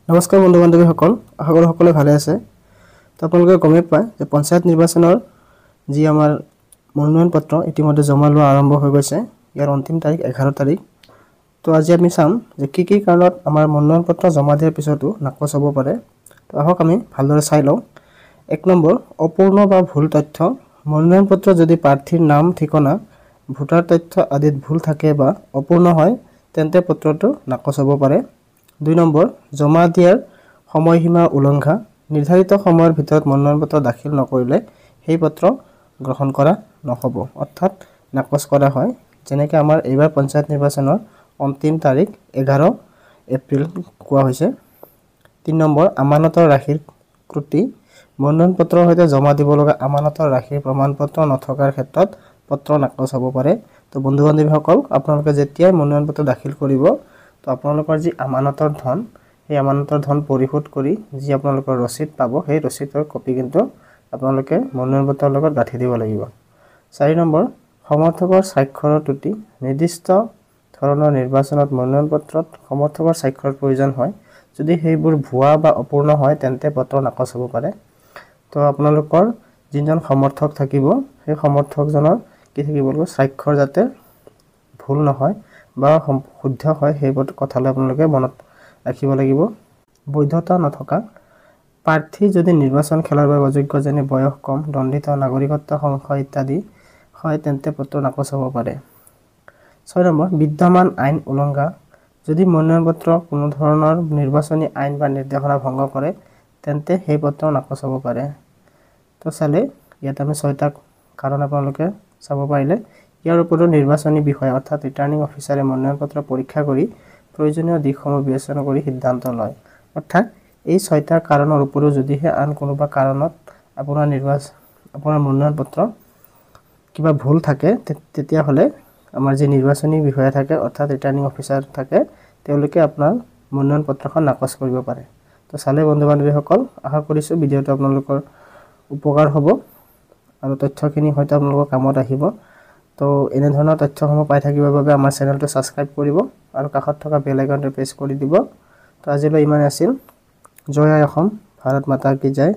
নমস্কাৰ বন্ধু বান্ধৱীসকল, আশা কৰোঁ সকলোৱে ভালে আছে। তো আপোনালোকে গমেই পায় যে পঞ্চায়ত নিৰ্বাচনৰ যি আমাৰ মনোনয়ন পত্ৰ ইতিমধ্যে জমা লোৱা আৰম্ভ হৈ গৈছে। ইয়াৰ অন্তিম তাৰিখ 11 তাৰিখ। তো আজি আমি চাম যে কি কাৰণত আমাৰ মনোনয়ন পত্ৰ জমা দিয়াৰ পিছতো নাকচ হ'ব পাৰে। তো আহক আমি ভালদৰে চাই লওঁ। 1 নম্বৰ, অপূৰ্ণ বা ভুল তথ্য। মনোনয়ন পত্ৰ যদি প্ৰাৰ্থীৰ নাম, ঠিকনা, ভোটাৰ তথ্য আদিত ভুল থাকে বা অপূৰ্ণ হয় তেন্তে পত্ৰটো নাকচ হ'ব পাৰে। 2 নম্বৰ, জমা দিয়াৰ সময়সীমা উলংঘা। নিৰ্ধাৰিত সময়ৰ ভিতৰত মনোনয়ন পত্ৰ দাখিল নকৰিলে সেই পত্ৰ গ্ৰহণ কৰা নহ'ব, অৰ্থাৎ নাকচ কৰা হয়। যেনেকৈ আমাৰ এইবাৰ পঞ্চায়ত নিৰ্বাচনৰ অন্তিম তাৰিখ 11 এপ্ৰিল কোৱা হৈছে। 3 নম্বৰ, আমানতৰ ৰাশিৰ ত্ৰুটি। মনোনয়ন পত্ৰৰ সৈতে জমা দিব লগা আমানতৰ ৰাশিৰ প্ৰমাণপত্ৰ নথকাৰ ক্ষেত্ৰত পত্ৰ নাকচ হ'ব পাৰে। তো বন্ধু বান্ধৱীসকল, আপোনালোকে যেতিয়াই মনোনয়ন পত্ৰ দাখিল কৰিব তো আপোনালোকৰ যি আমানতৰ ধন, সেই আমানতৰ ধন পৰিশোধ কৰি যি আপোনালোকৰ ৰচিদ পাব, সেই ৰচিদৰ কপি কিন্তু আপোনালোকে মনোনয়ন পত্ৰৰ লগত গাঁঠি দিব লাগিব। 4 নম্বৰ, সমৰ্থকৰ স্বাক্ষৰৰ ত্ৰুটি। নিৰ্দিষ্ট ধৰণৰ নিৰ্বাচনত মনোনয়ন পত্ৰত সমৰ্থকৰ স্বাক্ষৰৰ প্ৰয়োজন হয়। যদি সেইবোৰ ভুৱা বা অপূৰ্ণ হয় তেন্তে পত্ৰ নাকচ হ'ব পাৰে। তো আপোনালোকৰ যিজন সমৰ্থক থাকিব সেই সমৰ্থকজনৰ কি থাকিব লাগিব, স্বাক্ষৰ যাতে ভুল নহয় বা শুদ্ধ হয় সেই কথালৈ আপোনালোকে মনত ৰাখিব লাগিব। বৈধতা নথকা প্ৰাৰ্থী যদি নিৰ্বাচন খেলাৰ বাবে অযোগ্য, যেনে বয়স কম, দণ্ডিত, নাগৰিকত্ব সংশয় ইত্যাদি হয় তেন্তে পত্ৰ নাকচ হ'ব পাৰে। 6 নম্বৰ, বিদ্যমান আইন উলংঘা। যদি মনোনয়ন পত্ৰ কোনো ধৰণৰ নিৰ্বাচনী আইন বা নিৰ্দেশনা ভংগ কৰে তেন্তে সেই পত্ৰ নাকচ হ'ব পাৰে। তো চালে ইয়াত আমি 6টা কাৰণ আপোনালোকে চাব পাৰিলে। ইয়াৰ উপৰিও নিৰ্বাচনী বিষয়া অৰ্থাৎ ৰিটাৰ্ণিং অফিচাৰে মনোনয়ন পত্ৰ পৰীক্ষা কৰি প্ৰয়োজনীয় দিশসমূহ বিবেচনা কৰি সিদ্ধান্ত লয়। অৰ্থাৎ এই 6টা কাৰণৰ উপৰিও যদিহে আন কোনোবা কাৰণত আপোনাৰ মনোনয়ন পত্ৰ কিবা ভুল থাকে তেতিয়াহ'লে আমাৰ যি নিৰ্বাচনী বিষয়া থাকে অৰ্থাৎ ৰিটাৰ্ণিং অফিচাৰ থাকে, তেওঁলোকে আপোনাৰ মনোনয়ন পত্ৰখন নাকচ কৰিব পাৰে। তো চালে বন্ধু বান্ধৱীসকল, আশা কৰিছোঁ ভিডিঅ'টো আপোনালোকৰ উপকাৰ হ'ব আৰু তথ্যখিনি হয়তো আপোনালোকৰ কামত আহিব। তো এনেধৰণৰ তথ্যসমূহ পাই থাকিবৰ বাবে আমাৰ চেনেলটো ছাবস্ক্ৰাইব কৰিব আৰু কাষত থকা বেল আইকনটো প্ৰেছ কৰি দিব। তো আজিলৈ ইমানেই আছিল। জয় আই অসম, ভাৰত মাতা কি জয়।